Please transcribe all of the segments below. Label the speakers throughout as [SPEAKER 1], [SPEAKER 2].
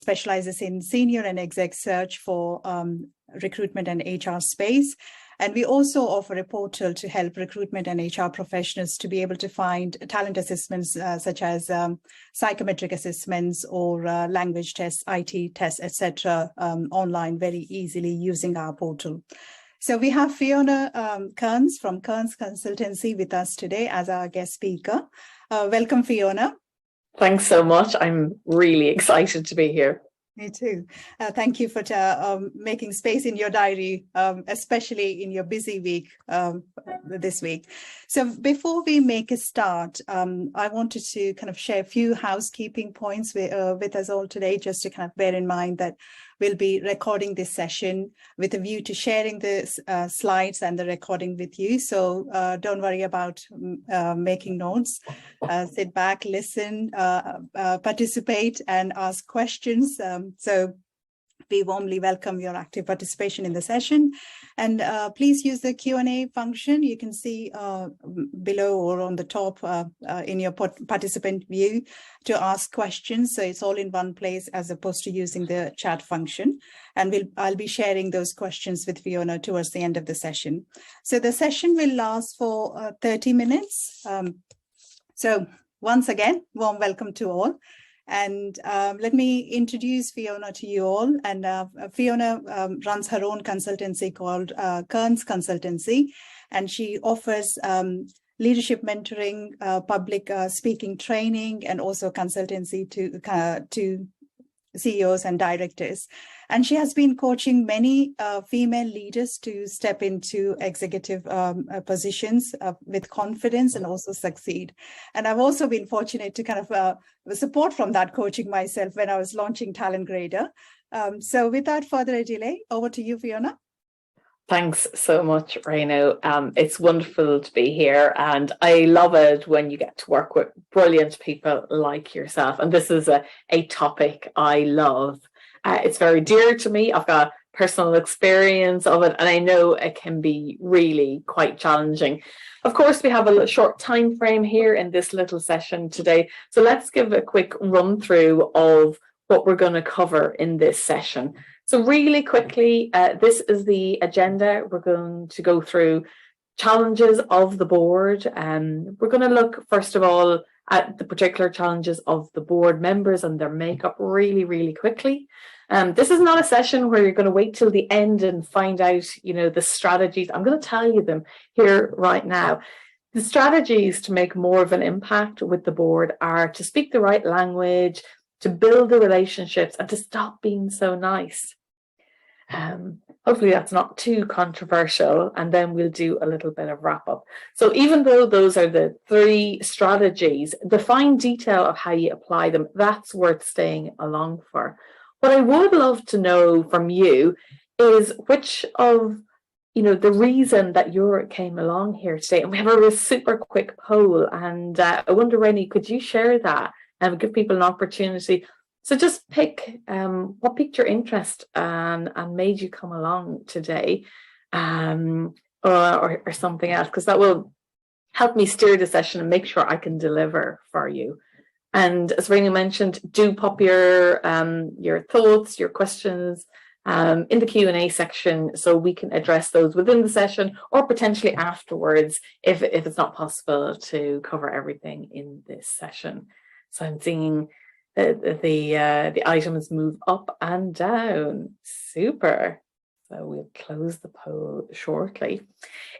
[SPEAKER 1] specializes in senior and exec search for recruitment and HR space. And we also offer a portal to help recruitment and HR professionals to be able to find talent assessments such as psychometric assessments or language tests, IT tests, etc. Online very easily using our portal. So we have Fiona Kearns from Kearns Consultancy with us today as our guest speaker. Welcome, Fiona.
[SPEAKER 2] Thanks so much. I'm really excited to be here.
[SPEAKER 1] Me too. Thank you for making space in your diary, especially in your busy week this week. So before we make a start, I wanted to kind of share a few housekeeping points with us all today, just to kind of bear in mind that we'll be recording this session with a view to sharing the slides and the recording with you. So don't worry about making notes. Sit back, listen, participate, and ask questions. So we warmly welcome your active participation in the session. And please use the Q&A function. You can see below or on the top in your participant view to ask questions. So it's all in one place as opposed to using the chat function. And I'll be sharing those questions with Fiona towards the end of the session. So the session will last for 30 minutes. So once again, warm welcome to all. And let me introduce Fiona to you all. And Fiona runs her own consultancy called Kearns Consultancy, and she offers leadership mentoring, public speaking training, and also consultancy to CEOs and directors. And she has been coaching many female leaders to step into executive positions with confidence and also succeed. And I've also been fortunate to kind of support from that coaching myself when I was launching Talent Grader. So without further delay, over to you, Fiona.
[SPEAKER 2] Thanks so much, Reno. It's wonderful to be here, and I love it when you get to work with brilliant people like yourself. And this is a topic I love. It's very dear to me. I've got personal experience of it, and I know it can be really quite challenging. Of course, we have a short time frame here in this little session today. So let's give a quick run through of what we're going to cover in this session. So really quickly, this is the agenda. We're going to go through challenges of the board. We're going to look, first of all, at the particular challenges of the board members and their makeup really, really quickly. This is not a session where you're going to wait till the end and find out, the strategies. I'm going to tell you them here right now. The strategies to make more of an impact with the board are to speak the right language, to build the relationships, and to stop being so nice. Hopefully that's not too controversial, and then we'll do a little bit of wrap up. So even though those are the 3 strategies, the fine detail of how you apply them, that's worth staying along for. What I would love to know from you is which of, the reason that you came along here today. And we have a super quick poll, and I wonder, Rennie, could you share that and give people an opportunity? So just pick what piqued your interest and made you come along today, or something else, because that will help me steer the session and make sure I can deliver for you. And as Raina mentioned, do pop your thoughts, your questions in the Q&A section so we can address those within the session or potentially afterwards if it's not possible to cover everything in this session. So I'm seeing the items move up and down. Super. So we'll close the poll shortly.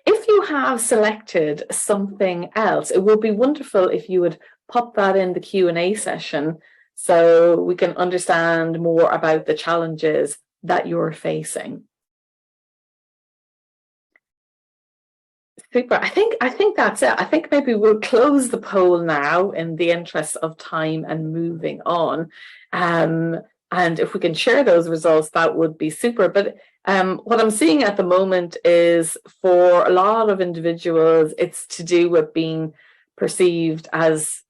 [SPEAKER 2] If you have selected something else, it would be wonderful if you would pop that in the Q&A session so we can understand more about the challenges that you're facing. Super. I think that's it. I think maybe we'll close the poll now in the interest of time and moving on. And if we can share those results, that would be super. But what I'm seeing at the moment is for a lot of individuals, it's to do with being perceived as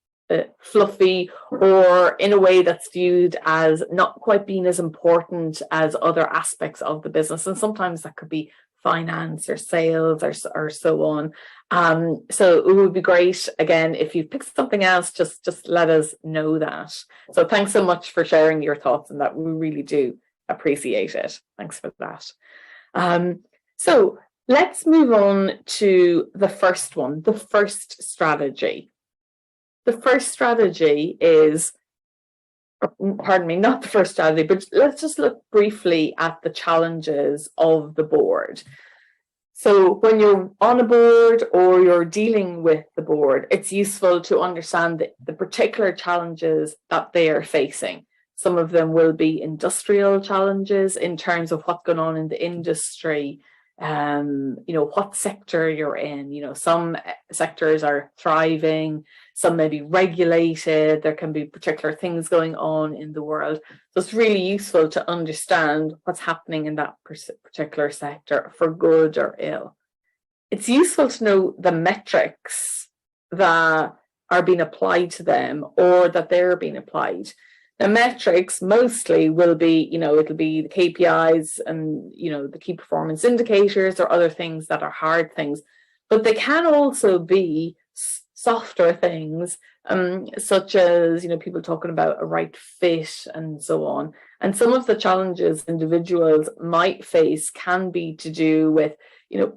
[SPEAKER 2] fluffy, or in a way that's viewed as not quite being as important as other aspects of the business. And sometimes that could be finance or sales or so on. So it would be great, again, if you pick something else, just let us know that. So thanks so much for sharing your thoughts on that. We really do appreciate it. Thanks for that. So let's move on to the first one, the first strategy. The first strategy is, pardon me, not the first strategy, but let's just look briefly at the challenges of the board. So when you're on a board or you're dealing with the board, it's useful to understand the particular challenges that they are facing. Some of them will be industrial challenges in terms of what's going on in the industry, what sector you're in. Some sectors are thriving, some may be regulated, there can be particular things going on in the world. So it's really useful to understand what's happening in that particular sector, for good or ill. It's useful to know the metrics that are being applied to them or that they're being applied. The metrics mostly will be, it'll be the KPIs and, the key performance indicators or other things that are hard things, but they can also be softer things, such as, people talking about a right fit and so on. And some of the challenges individuals might face can be to do with,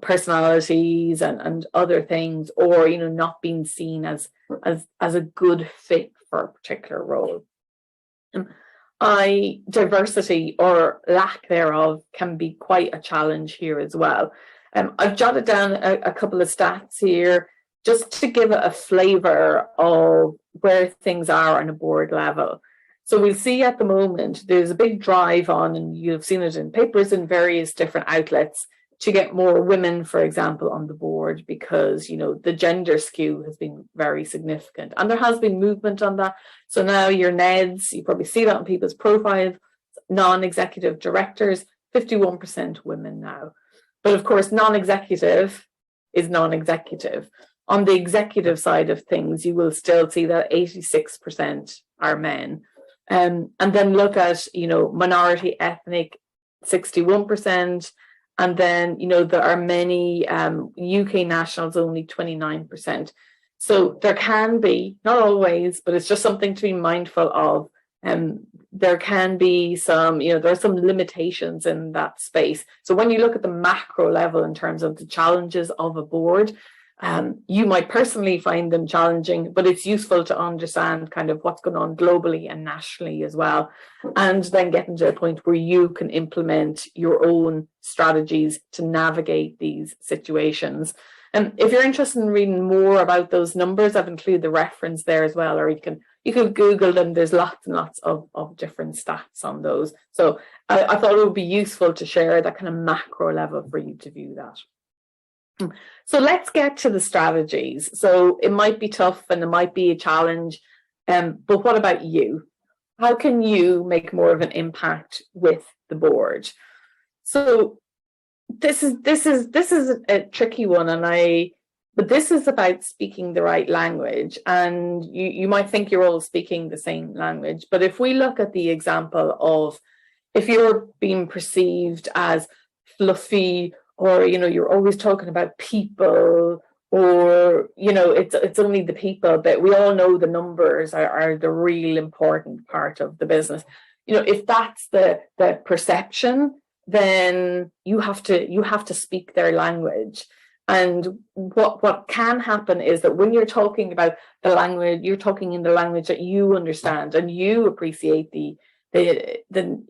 [SPEAKER 2] personalities and other things, or, not being seen as a good fit for a particular role. Diversity or lack thereof can be quite a challenge here as well. I've jotted down a couple of stats here just to give it a flavour of where things are on a board level. So we'll see at the moment there's a big drive on, and you've seen it in papers in various different outlets, to get more women, for example, on the board, because, the gender skew has been very significant. And there has been movement on that. So now your NEDs, you probably see that on people's profiles, non-executive directors, 51% women now. But of course, non-executive is non-executive. On the executive side of things, you will still see that 86% are men. And then look at, minority ethnic, 61%. And then, there are many UK nationals, only 29%. So there can be, not always, but it's just something to be mindful of. There can be some, there are some limitations in that space. So when you look at the macro level in terms of the challenges of a board, you might personally find them challenging, but it's useful to understand kind of what's going on globally and nationally as well, and then getting to a point where you can implement your own strategies to navigate these situations. And if you're interested in reading more about those numbers, I've included the reference there as well, or you can Google them. There's lots and lots of different stats on those. So I thought it would be useful to share that kind of macro level for you to view that. So let's get to the strategies. So it might be tough and it might be a challenge, but what about you? How can you make more of an impact with the board? So this is a tricky one, but this is about speaking the right language. And you might think you're all speaking the same language, but if we look at the example of if you're being perceived as fluffy, or you're always talking about people, or it's only the people, but we all know the numbers are the real important part of the business. If that's the perception, then you have to speak their language. And what can happen is that when you're talking about the language, you're talking in the language that you understand and you appreciate the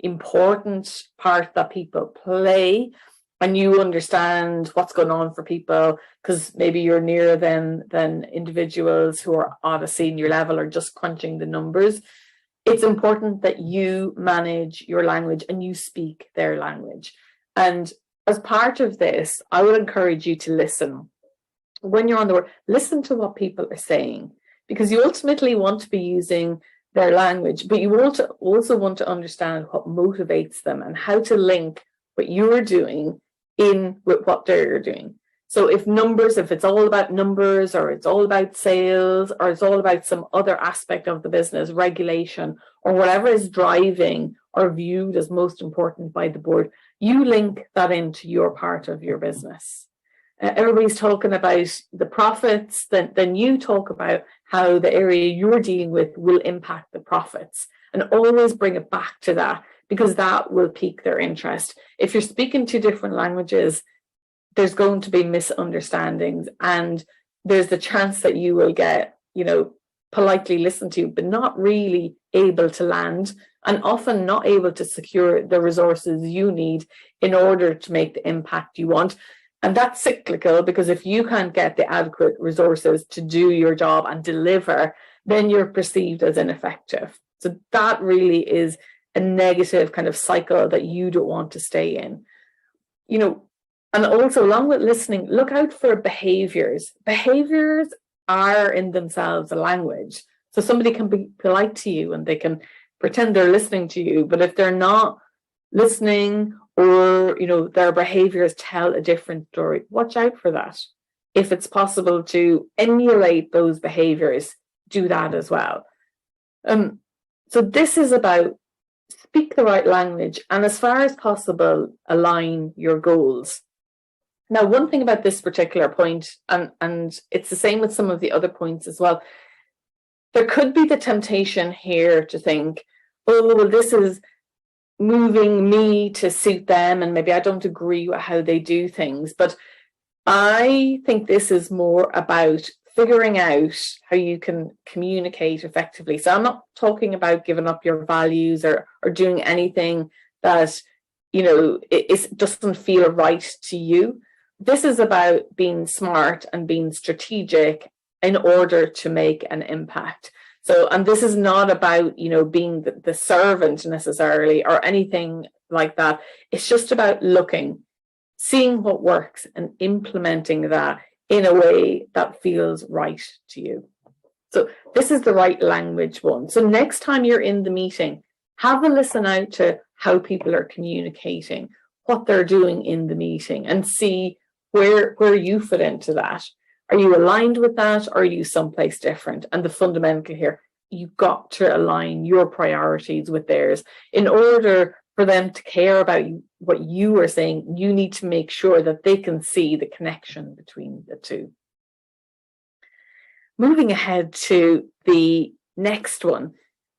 [SPEAKER 2] important part that people play, and you understand what's going on for people, because maybe you're nearer than individuals who are at a senior level or just crunching the numbers. It's important that you manage your language and you speak their language. And as part of this, I would encourage you to listen. When you're on the board, listen to what people are saying, because you ultimately want to be using their language, but you also want to understand what motivates them and how to link what you're doing in with what they're doing. So if it's all about numbers, or it's all about sales, or it's all about some other aspect of the business, regulation, or whatever is driving are viewed as most important by the board, you link that into your part of your business. Everybody's talking about the profits, then you talk about how the area you're dealing with will impact the profits, and always bring it back to that, because that will pique their interest. If you're speaking two different languages, there's going to be misunderstandings, and there's the chance that you will get, politely listened to, but not really able to land, and often not able to secure the resources you need in order to make the impact you want. And that's cyclical, because if you can't get the adequate resources to do your job and deliver, then you're perceived as ineffective. So that really is a negative kind of cycle that you don't want to stay in. And also, along with listening, look out for behaviors. Behaviors are in themselves a language. So somebody can be polite to you and they can pretend they're listening to you, but if they're not listening, or their behaviors tell a different story, watch out for that. If it's possible to emulate those behaviors, do that as well. So this is about speak the right language, and as far as possible, align your goals. Now, one thing about this particular point, and it's the same with some of the other points as well, there could be the temptation here to think, oh, well, this is moving me to suit them, and maybe I don't agree with how they do things. But I think this is more about figuring out how you can communicate effectively. So I'm not talking about giving up your values or doing anything that, it doesn't feel right to you. This is about being smart and being strategic in order to make an impact. So, and this is not about, being the servant necessarily or anything like that. It's just about looking, seeing what works and implementing that in a way that feels right to you. So this is the right language one. So next time you're in the meeting, have a listen out to how people are communicating, what they're doing in the meeting, and see where you fit into that. Are you aligned with that, or are you someplace different? And the fundamental here, you've got to align your priorities with theirs. In order for them to care about what you are saying, you need to make sure that they can see the connection between the two. Moving ahead to the next one.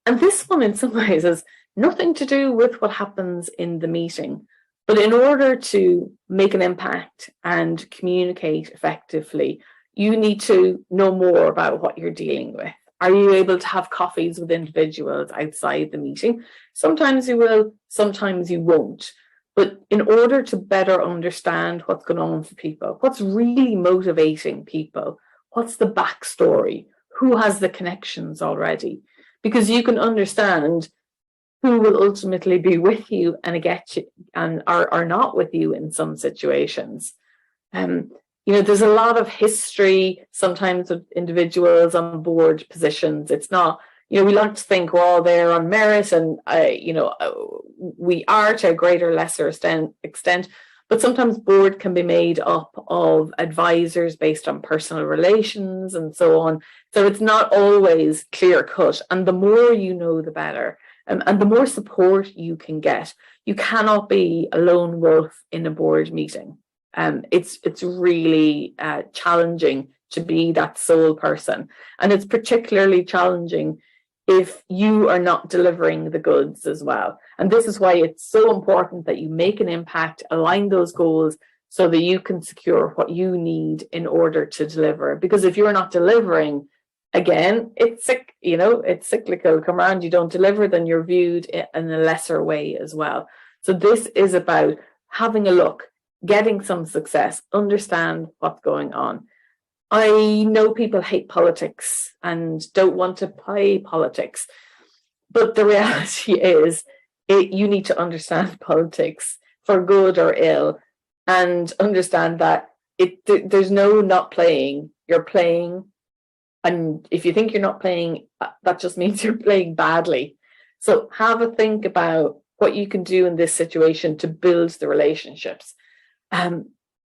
[SPEAKER 2] And this one, in some ways, has nothing to do with what happens in the meeting. But in order to make an impact and communicate effectively, you need to know more about what you're dealing with. Are you able to have coffees with individuals outside the meeting? Sometimes you will, sometimes you won't. But in order to better understand what's going on for people, what's really motivating people, what's the backstory, who has the connections already, because you can understand who will ultimately be with you and get you and are not with you in some situations. There's a lot of history sometimes of individuals on board positions. It's not, we like to think we're all there on merit, and we are to a greater or lesser extent, but sometimes board can be made up of advisors based on personal relations and so on. So it's not always clear cut, and the more you know, the better. And the more support you can get. You cannot be a lone wolf in a board meeting. It's really challenging to be that sole person. And it's particularly challenging if you are not delivering the goods as well. And this is why it's so important that you make an impact, align those goals so that you can secure what you need in order to deliver. Because if you're not delivering, again, it's cyclical. Come around, you don't deliver, then you're viewed in a lesser way as well. So this is about having a look, getting some success, understand what's going on. I know people hate politics and don't want to play politics, but the reality is you need to understand politics for good or ill, and understand that there's no not playing. You're playing. And if you think you're not playing, that just means you're playing badly. So have a think about what you can do in this situation to build the relationships. And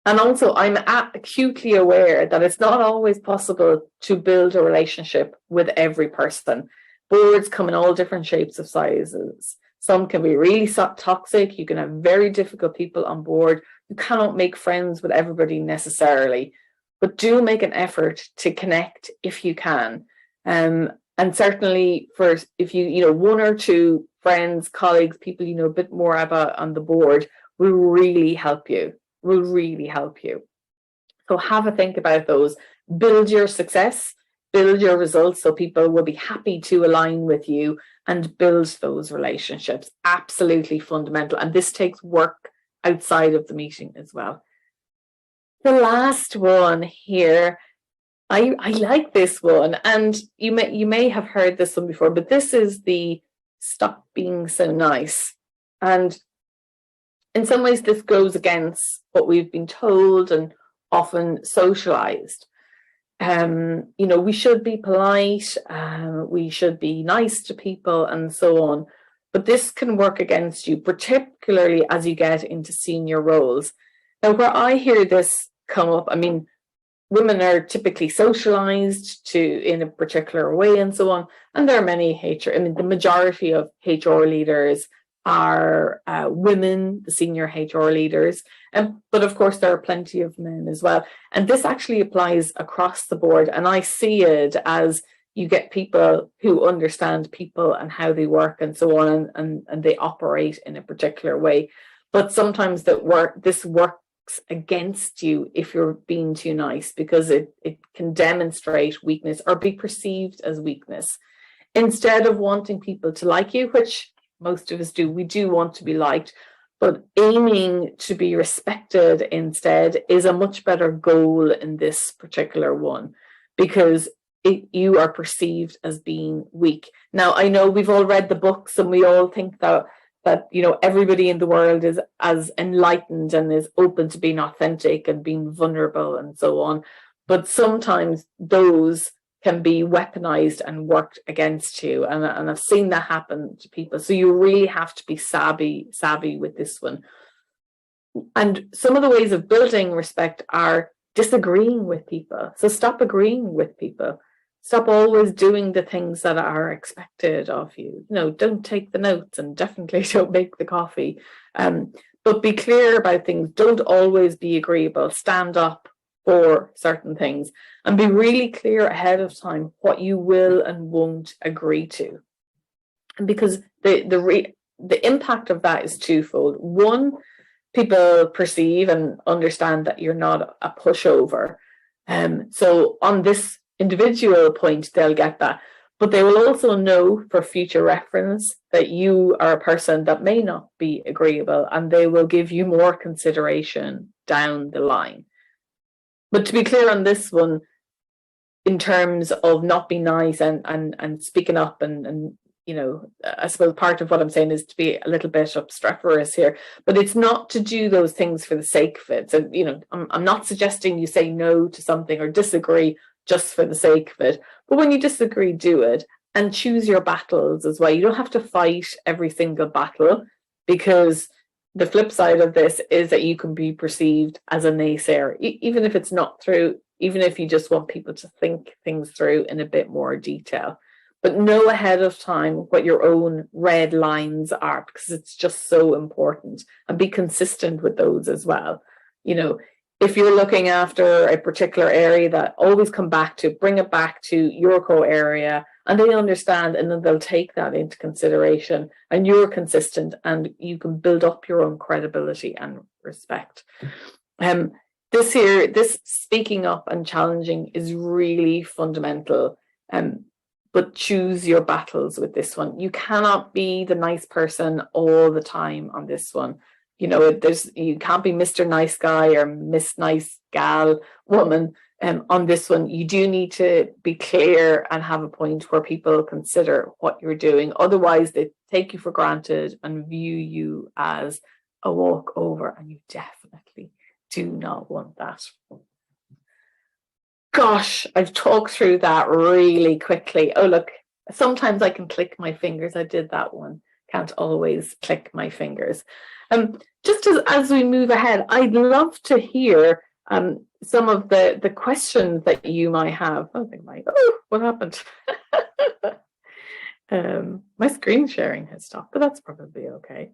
[SPEAKER 2] also, I'm acutely aware that it's not always possible to build a relationship with every person. Boards come in all different shapes of sizes. Some can be really toxic. You can have very difficult people on board. You cannot make friends with everybody necessarily, but do make an effort to connect if you can. And certainly for if you one or two friends, colleagues, people you know a bit more about on the board will really help you. So have a think about those. Build your success, build your results so people will be happy to align with you, and build those relationships. Absolutely fundamental. And this takes work outside of the meeting as well. The last one here, I like this one, and you may have heard this one before, but this is the stop being so nice. And in some ways, this goes against what we've been told and often socialized. We should be polite, we should be nice to people and so on. But this can work against you, particularly as you get into senior roles. Now, where I hear this come up, I mean, women are typically socialized in a particular way and so on. And there are many the majority of HR leaders are women, the senior HR leaders. But of course, there are plenty of men as well. And this actually applies across the board. And I see it as you get people who understand people and how they work and so on, and they operate in a particular way. But sometimes this works against you if you're being too nice, because it can demonstrate weakness or be perceived as weakness. Instead of wanting people to like you, which most of us do, we do want to be liked, but aiming to be respected instead is a much better goal in this particular one, because you are perceived as being weak. Now, I know we've all read the books and we all think that everybody in the world is as enlightened and is open to being authentic and being vulnerable and so on. But sometimes those can be weaponized and worked against you. And I've seen that happen to people. So you really have to be savvy with this one. And some of the ways of building respect are disagreeing with people. So stop agreeing with people. Stop always doing the things that are expected of you. Don't take the notes, and definitely don't make the coffee. But be clear about things. Don't always be agreeable. Stand up for certain things, and be really clear ahead of time what you will and won't agree to. Because the impact of that is twofold. One, people perceive and understand that you're not a pushover. So on this individual point, they'll get that. But they will also know for future reference that you are a person that may not be agreeable, and they will give you more consideration down the line. But to be clear on this one, in terms of not being nice and speaking up and I suppose part of what I'm saying is to be a little bit obstreperous here, but it's not to do those things for the sake of it. So, I'm not suggesting you say no to something or disagree just for the sake of it. But when you disagree, do it, and choose your battles as well. You don't have to fight every single battle, because the flip side of this is that you can be perceived as a naysayer, even if it's not true, even if you just want people to think things through in a bit more detail. But know ahead of time what your own red lines are, because it's just so important, and be consistent with those as well. If you're looking after a particular area, that always bring it back to your core area, and they understand, and then they'll take that into consideration, and you're consistent, and you can build up your own credibility and respect. This speaking up and challenging is really fundamental. But choose your battles with this one. You cannot be the nice person all the time on this one. You can't be Mr. Nice Guy or Miss Nice Gal Woman on this one. You do need to be clear and have a point where people consider what you're doing. Otherwise, they take you for granted and view you as a walkover, and you definitely do not want that. Gosh, I've talked through that really quickly. Oh, look, sometimes I can click my fingers. I did that one. Can't always click my fingers. Just as we move ahead, I'd love to hear some of the questions that you might have. Oh, what happened? My screen sharing has stopped, but that's probably okay.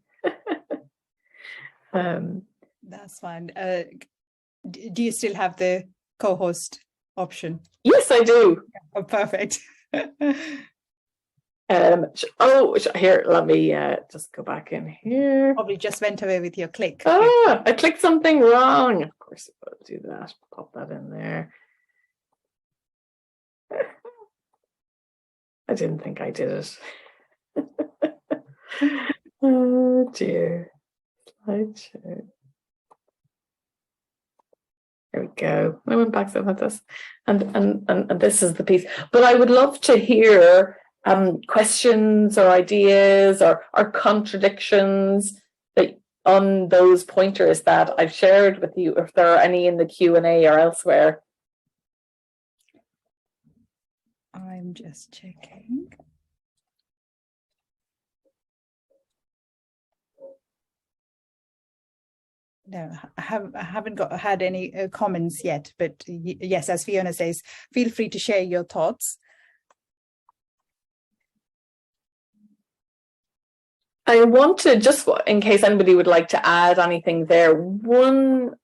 [SPEAKER 1] That's fine. Do you still have the co-host option?
[SPEAKER 2] Yes, I do.
[SPEAKER 1] Oh, perfect.
[SPEAKER 2] Here, let me just go back in here.
[SPEAKER 1] Probably just went away with your click.
[SPEAKER 2] I clicked something wrong. Of course, I'll do that. Pop that in there. I didn't think I did it. Oh dear. Slideshow. There we go. I went back some of this, and this is the piece. But I would love to hear questions or ideas or contradictions that on those pointers that I've shared with you, if there are any in the Q&A or elsewhere.
[SPEAKER 1] I'm just checking. No, I haven't had any comments yet, but yes, as Fiona says, feel free to share your thoughts.
[SPEAKER 2] I want to, just in case anybody would like to add anything there,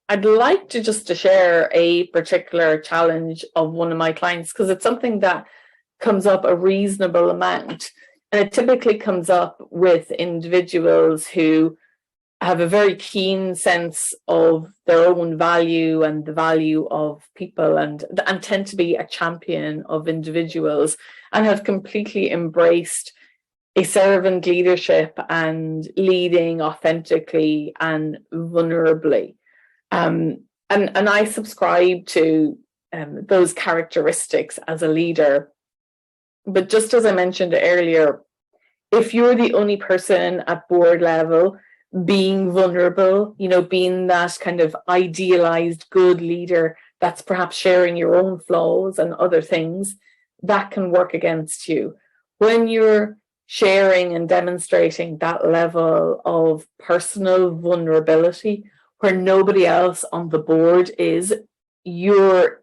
[SPEAKER 2] I'd like to share a particular challenge of one of my clients, because it's something that comes up a reasonable amount. And it typically comes up with individuals who have a very keen sense of their own value and the value of people, and tend to be a champion of individuals, and have completely embraced a servant leadership and leading authentically and vulnerably. And I subscribe to those characteristics as a leader. But just as I mentioned earlier, if you're the only person at board level being vulnerable, being that kind of idealized good leader that's perhaps sharing your own flaws and other things, that can work against you. When you're sharing and demonstrating that level of personal vulnerability where nobody else on the board is, you're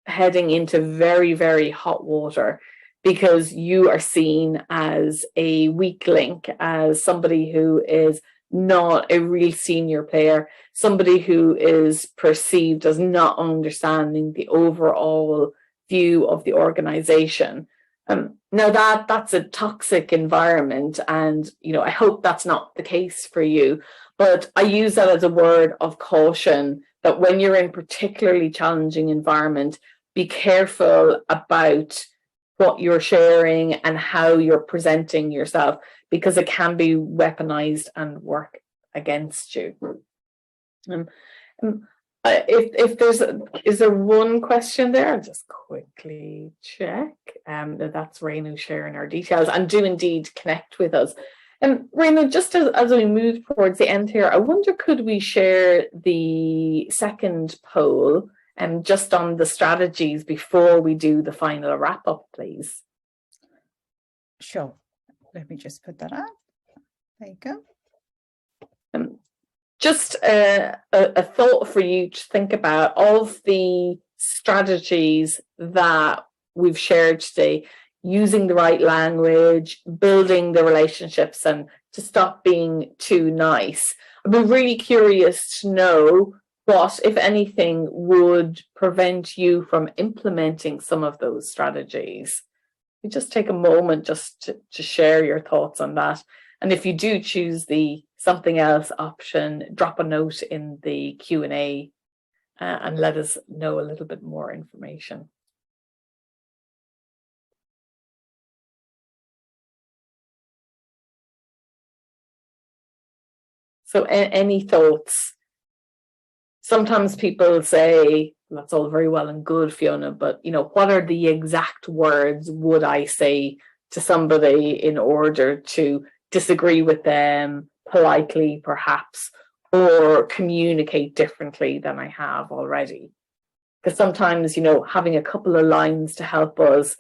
[SPEAKER 2] heading into very, very hot water, because you are seen as a weak link, as somebody who is not a real senior player, somebody who is perceived as not understanding the overall view of the organization. Now that's a toxic environment, and I hope that's not the case for you, but I use that as a word of caution, that when you're in particularly challenging environment, be careful about what you're sharing and how you're presenting yourself, because it can be weaponized and work against you. Is there one question there? I'll just quickly check. That's Renu sharing our details, and do indeed connect with us. Renu, just as we move towards the end here, I wonder, could we share the second poll just on the strategies before we do the final wrap up, please?
[SPEAKER 1] Sure. Let me just put that up. There you go.
[SPEAKER 2] Just a thought for you to think about, of the strategies that we've shared today: using the right language, building the relationships, and to stop being too nice. I'd be really curious to know what, if anything, would prevent you from implementing some of those strategies. You just take a moment just to share your thoughts on that. And if you do choose the something else option, drop a note in the Q&A and let us know a little bit more information. So any thoughts? Sometimes people say, that's all very well and good, Fiona, but what are the exact words would I say to somebody in order to disagree with them politely, perhaps, or communicate differently than I have already? Because sometimes, having a couple of lines to help us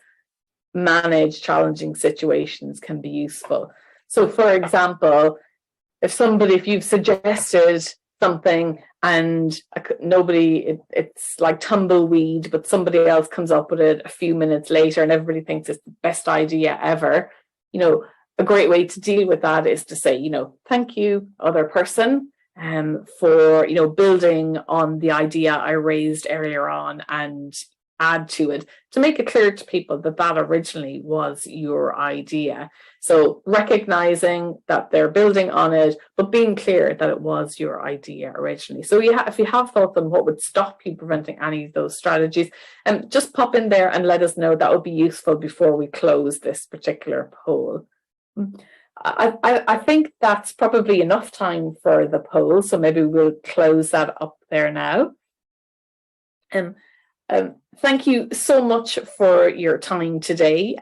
[SPEAKER 2] manage challenging situations can be useful. So, for example, if you've suggested something and it's like tumbleweed, but somebody else comes up with it a few minutes later and everybody thinks it's the best idea ever, a great way to deal with that is to say, thank you, other person, for, building on the idea I raised earlier on, and add to it to make it clear to people that that originally was your idea. So recognizing that they're building on it, but being clear that it was your idea originally. So if you have thought them, what would stop you preventing any of those strategies? Just pop in there and let us know. That would be useful before we close this particular poll. I think that's probably enough time for the poll, so maybe we'll close that up there now. Thank you so much for your time today.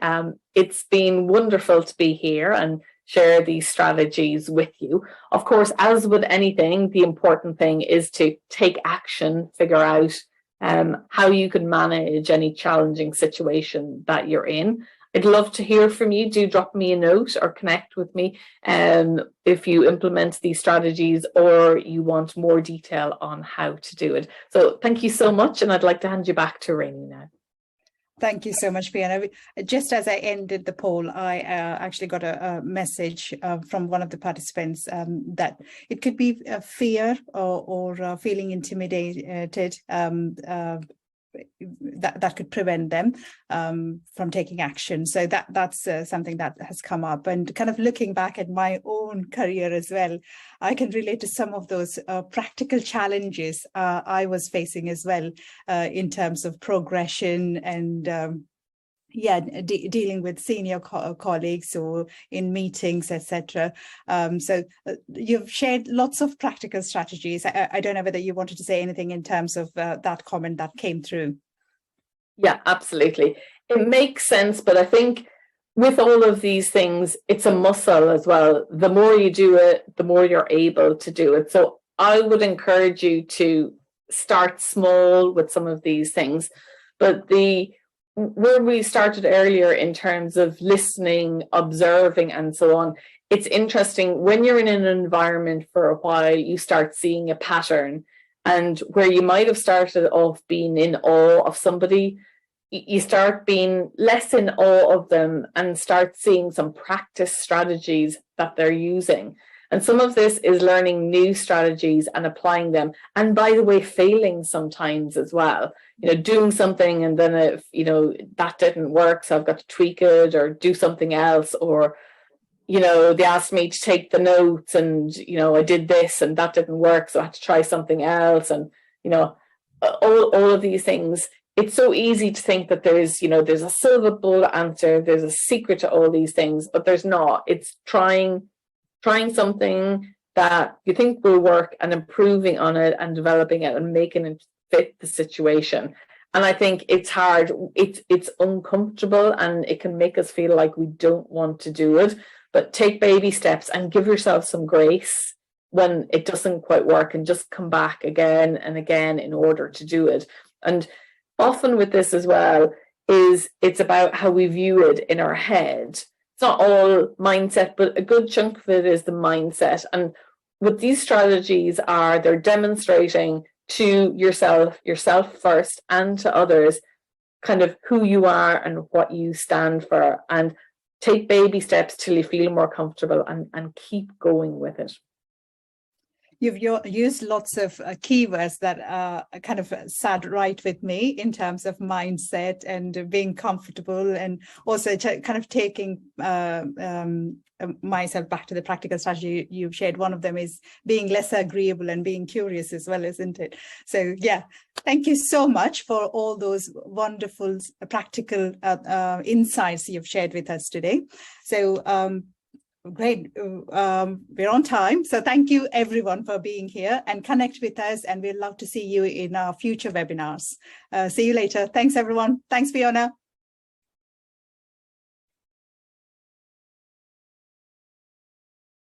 [SPEAKER 2] It's been wonderful to be here and share these strategies with you. Of course, as with anything, the important thing is to take action, figure out how you can manage any challenging situation that you're in. I'd love to hear from you. Do drop me a note or connect with me if you implement these strategies or you want more detail on how to do it. So thank you so much, and I'd like to hand you back to Rainey now.
[SPEAKER 1] Thank you so much, Fiona. Just as I ended the poll, I actually got a message from one of the participants that it could be fear or feeling intimidated that could prevent them from taking action. So that's something that has come up. And kind of looking back at my own career as well, I can relate to some of those practical challenges I was facing as well in terms of progression and dealing with senior colleagues or in meetings, etc. So you've shared lots of practical strategies. I don't know whether you wanted to say anything in terms of that comment that came through.
[SPEAKER 2] Yeah, absolutely. It makes sense, but I think with all of these things, it's a muscle as well. The more you do it, the more you're able to do it. So I would encourage you to start small with some of these things, but where we started earlier in terms of listening, observing, and so on, it's interesting when you're in an environment for a while, you start seeing a pattern, and where you might have started off being in awe of somebody, you start being less in awe of them and start seeing some practice strategies that they're using. And some of this is learning new strategies and applying them. And by the way, failing sometimes as well. Doing something and then if, that didn't work, so I've got to tweak it or do something else. Or, they asked me to take the notes and, I did this and that didn't work, so I had to try something else. And, all of these things, it's so easy to think that there's a silver bullet answer, there's a secret to all these things, but there's not. It's trying something that you think will work and improving on it and developing it and making it fit the situation. And I think it's hard, it's uncomfortable, and it can make us feel like we don't want to do it. But take baby steps and give yourself some grace when it doesn't quite work, and just come back again and again in order to do it. And often with this as well it's about how we view it in our head. It's not all mindset, but a good chunk of it is the mindset. And what these strategies are, they're demonstrating to yourself first, and to others, kind of who you are and what you stand for. And take baby steps till you feel more comfortable, and keep going with it.
[SPEAKER 1] You've used lots of keywords that kind of sat right with me in terms of mindset and being comfortable, and also kind of taking myself back to the practical strategy you've shared. One of them is being less agreeable and being curious as well, isn't it? So yeah, thank you so much for all those wonderful practical insights you've shared with us today. So great. We're on time. So thank you everyone for being here, and connect with us, and we'd love to see you in our future webinars. See you later. Thanks everyone. Thanks, Fiona.